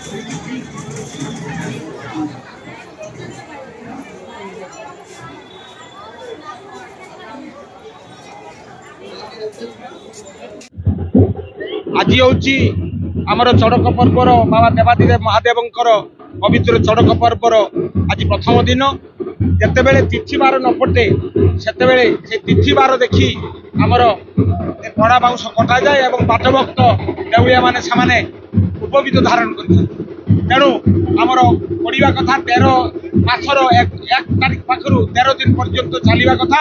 आज हूँ आमर चड़क पर्वर बाबा देवादिदेव महादेवंकर पवित्र चड़क पर्वर आज प्रथम दिन जितेबले तिथि बार न पटे से तिथि बार देखी आमर बड़ा बाउंश कटा जाए और बाटभक्त देउलिया माने सामाने उपवीत धारण कर तेणु आमर पड़ा कथा 13 मासर 1 तारीख पाखर 13 दिन पर्यंत चलवा कथा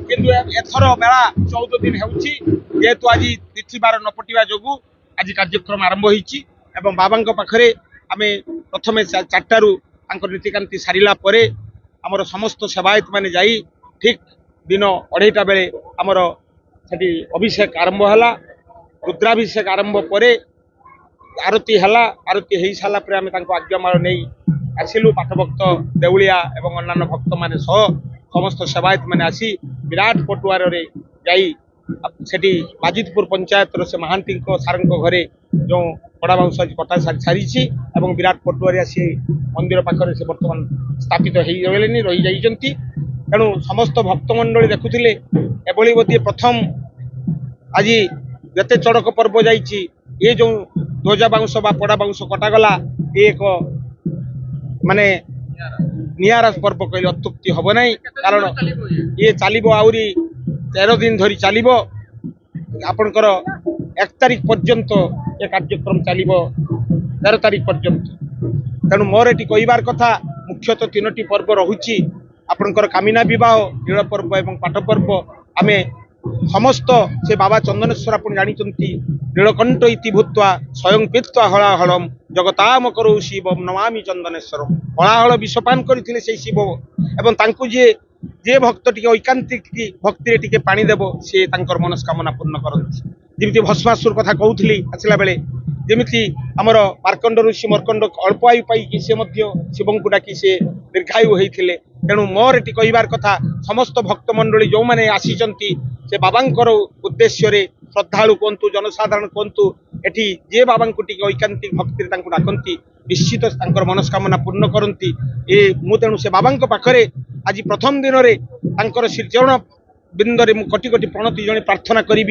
किंतु एथर मेला 14 दिन होहेतु आज तिथि बार न पटिया जोगु आज कार्यक्रम आरंभ होईची एवं बाबा पाखरे आमे प्रथमे 4टारू नीतिकांति सारिला परे आमर समस्त सेवायत माने जाई ठीक दिन 2:30 बेले आमर सेठी अभिषेक आरंभ हला रुद्राभिषेक आरंभ परे आरती हला आरती हो सारा पर आम आज्ञामाल नहीं आसिलु पाठभक्त देउलिया एवं अन्य भक्त माने सह समस्त सेवायत माने आसी विराट पटुआर रे जाई सेठी बाजितपुर पंचायत से महांती सार घरे जो बड़ा बाउंश कटा सारी विराट पटुआरी आसी मंदिर पाखरे से बर्तमान स्थापित हो रही जाइछंती तेणु समस्त भक्तमंडली देखुथिले एभली गोटे प्रथम आज जते चड़क पर्व जाइछि ये जो ध्वजा बाउंश बा पड़ा बाउंश कटागला एक माने नियारा पर्व कहले अत्युक्ति हम ना कारण ये चलो आहरी 13 दिन धरी चलो आपणकर 1 तारीख पर्यंत ये कार्यक्रम चलो 13 तारीख पर्यंत तेणु मोर ये कहबार कथा मुख्यतः 3टी पर्व रहुची आपणकर कामिना विवाह नील पर्व एवं पाठ पर्व आमे समस्त से बाबा चंदनेश्वर आप जानी नीलकंठ इति भूत्वा स्वयं पीत्वा हलाहलम जगताम करो शिवम नमामि चंदनेश्वर हलाहल विषपान करते से शिव एवं तांकु जे भक्त टी ऐकांतिक भक्ति टी पानी देव सी मनस्कामना पूर्ण करती जमी भस्मासुर कथा कहूली आसला बेले जमी आमर मार्कंड ऋषि मर्कंड अल्प आयु पाई शिव को डाकी से दीर्घायु होते तेणु मोर ये कहबार कथा समस्त भक्त मंडली जो मैंने आसी से बाबांकर उद्देश्य श्रद्धालु कहतु जनसाधारण कहतु एटी जे बाबा को ऐकांतिक भक्ति डाकती निश्चित मनस्कामना पूर्ण करती तेणु से बाबा पाखरे आज प्रथम दिन में श्रीचरण बिंदरे मु कोटि कोटि प्रणति जने प्रार्थना करी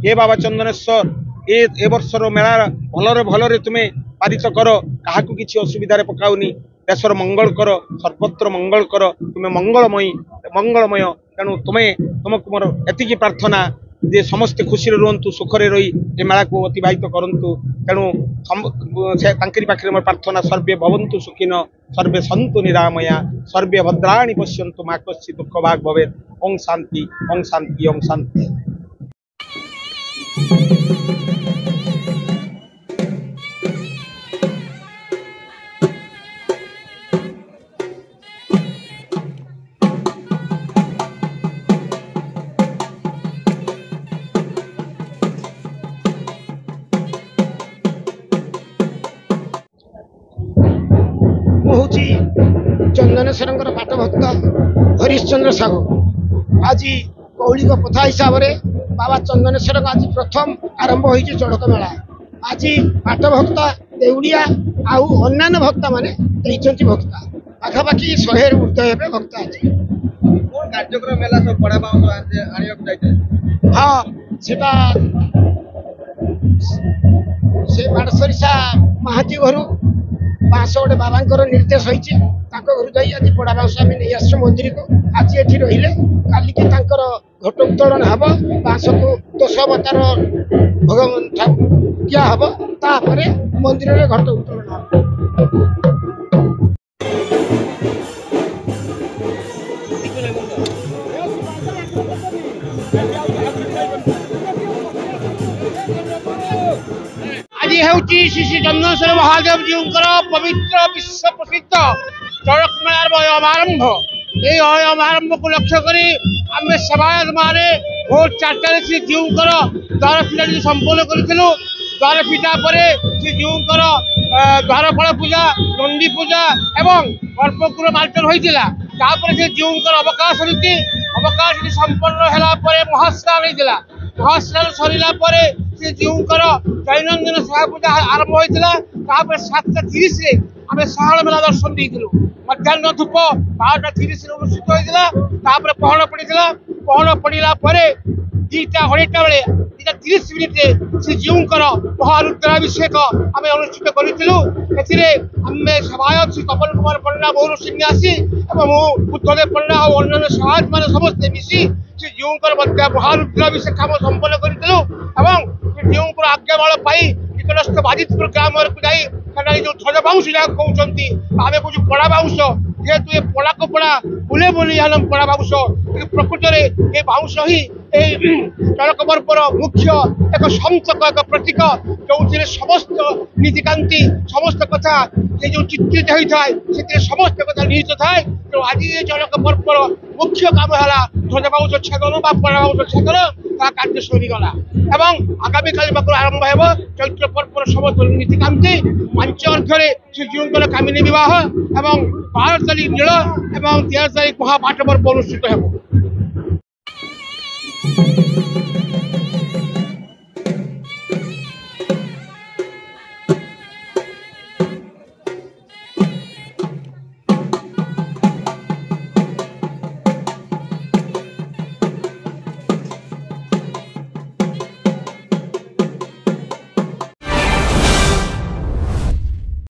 हे बाबा चंदनेश्वर ए वर्षर मेला भलरे भलरे तुम्हें पारित कर क्या किसी असुविधा पकाउनी देशर मंगल कर सर्वत्र मंगल कर तुम्हें मंगलमय तेणु तुम्हें तुमको मोर एति प्रार्थना जे समस्ते खुशी रुहतु सुखरे रही ए मेला को अतिबाहित करंतु तेणु पाखे मोर प्रार्थना सर्वे भवन्तु सुखिन सर्वे सन्तु निरामया सर्वे भद्राणि पश्यन्तु मा कश्चित् दुःख भाग भवेत् ओं शांति ओं शांति ओं शांति। चंदनेश्वर पाठभक्त हरिश्चंद्र साहू आज कौलिक प्रथा हिसाब से बाबा चंदनेश्वर आज प्रथम आरंभ हो चड़क मेला आज पाठभक्त देउलिया आउ अन्य भक्ता माने भक्ता पाखापाखि 100 ऊर्ध हे भक्ता आज कार्यक्रम मेला सब बड़ा हाँ से बाड़सरिषा महाती घर बांस गोटे बाबा निर्देश होती घर जा आज बड़ा बांस आम नहीं आस मंदिर को आज ये रही काली की घट उत्तोलन हम बांस को 10 अवतार भगवान दिया हम तापर मंदिर में घट उत्तोलन हम आज श्री श्री चंदनेश्वर महादेव जी पवित्र विश्व प्रसिद्ध चड़क मेलार अयमारंभ ये अयमारंभ को लक्ष्य करी आम सेवायत माने भोर 4टार श्री जीव द्वार फिटा संपन्न करूँ द्वार फिटा पर श्री जीव द्वारफल पूजा नंदी पूजा एवं कर्पूर मार्चन होता से जीव अवकाश नीति संपन्न है महास्नान होता महास्नान सरला ଶ୍ରୀଜୀଉଙ୍କର ଦୈନନ୍ଦିନ ସେବା ପୂଜା ଆରମ୍ଭ ହୋଇଥିଲା। ତାପରେ 7:30 ଆମେ ସାହାଳ ମେଳା ଦର୍ଶନ ଦେଇଥିଲୁ। ମଧ୍ୟାହ୍ନ ଧୂପ 12:30 ଅନୁଷ୍ଠିତ ହୋଇଥିଲା। ତାପରେ ପହଣ ପଡ଼ିଥିଲା। ପହଣ ପଡ଼ିଲା ପରେ 2:30 ବେଳେ 2:30 ଶ୍ରୀଜୀଉଙ୍କର ମହାରୁଦ୍ରାଭିଷେକ ଆମେ ଅନୁଷ୍ଠିତ କରିଥିଲୁ। ଏଥିରେ ଆମେ ସଭାୟକ ଶ୍ରୀ କମଲ କୁମାର ପଣ୍ଡା, ମୌର ସନ୍ନ୍ୟାସୀ ଏବଂ ମୁଁ ବୁଦ୍ଧଦେବ ପଣ୍ଡା ଆଉ ଅନ୍ୟାନ୍ୟ ସଭାୟକ ମାନେ ସମସ୍ତେ ମିଶି ଶ୍ରୀଜୀଉଙ୍କର ମଧ୍ୟ ମହାରୁଦ୍ରାଭିଷେକ କାମ ସମ୍ପନ୍ନ କରିଥିଲୁ। ଏବଂ ଶ୍ରୀଜୀଉଙ୍କର ଆଜ୍ଞାବଳ ପାଇ ନିକଟସ୍ଥ ବାଜିତପୁର ଗ୍ରାମକୁ ଯାଇ ସେଠାରେ ଯୋଉ ଧ୍ୱଜ ବାଉଁଶ ଯାହାକୁ କହୁଛନ୍ତି, ଆମେ କହୁଛୁ ପଡ଼ା ବାଉଁଶ, ଯେହେତୁ ଏ ପଡ଼ା କପଡ଼ା ବୁଲେ ବୋଲି ଏହା ନାମ ପଡ଼ା ବାଉଁଶ, କିନ୍ତୁ ପ୍ରକୃତରେ ଏ ବାଉଁଶ ହିଁ এই চড়ক পର୍ବর মুখ্য এক সন্তক এক প্রতীক, ଯେଉଁଥିରେ ସମସ୍ତ ନୀତିକାନ୍ତି ସମସ୍ତ କଥା ସେ ଯୋଉ ଚିତ୍ରିତ ହୋଇଥାଏ ସେଥିରେ ସମସ୍ତ କଥା ନିହିତ ଥାଏ। ତେଣୁ ଆଜି ଏ ଚড়କ ପର୍ବର ମୁଖ୍ୟ କାମ ହେଲା ଧ୍ୱଜ ବାଉଁଶ ଛେଦନ ବା ପଡ଼ା ବାଉଁଶ ଛେଦନ, ତାହା କାର୍ଯ୍ୟ ସରିଗଲା ଏବଂ ଆଗାମୀକାଲି ପାଖରୁ ଆରମ୍ଭ ହେବ ଚୈତ୍ର ପର୍ବର ସମସ୍ତ ନୀତିକାନ୍ତି। 5 ଅର୍ଘ୍ୟରେ ଶ୍ରୀଜୀଉଙ୍କର କାମିନୀ ବିବାହ ଏବଂ 12 ତାରିଖ ନୀଳ ଏବଂ 13 ତାରିଖ ମହାପାଠ ପର୍ବ ଅନୁଷ୍ଠିତ ହେବ।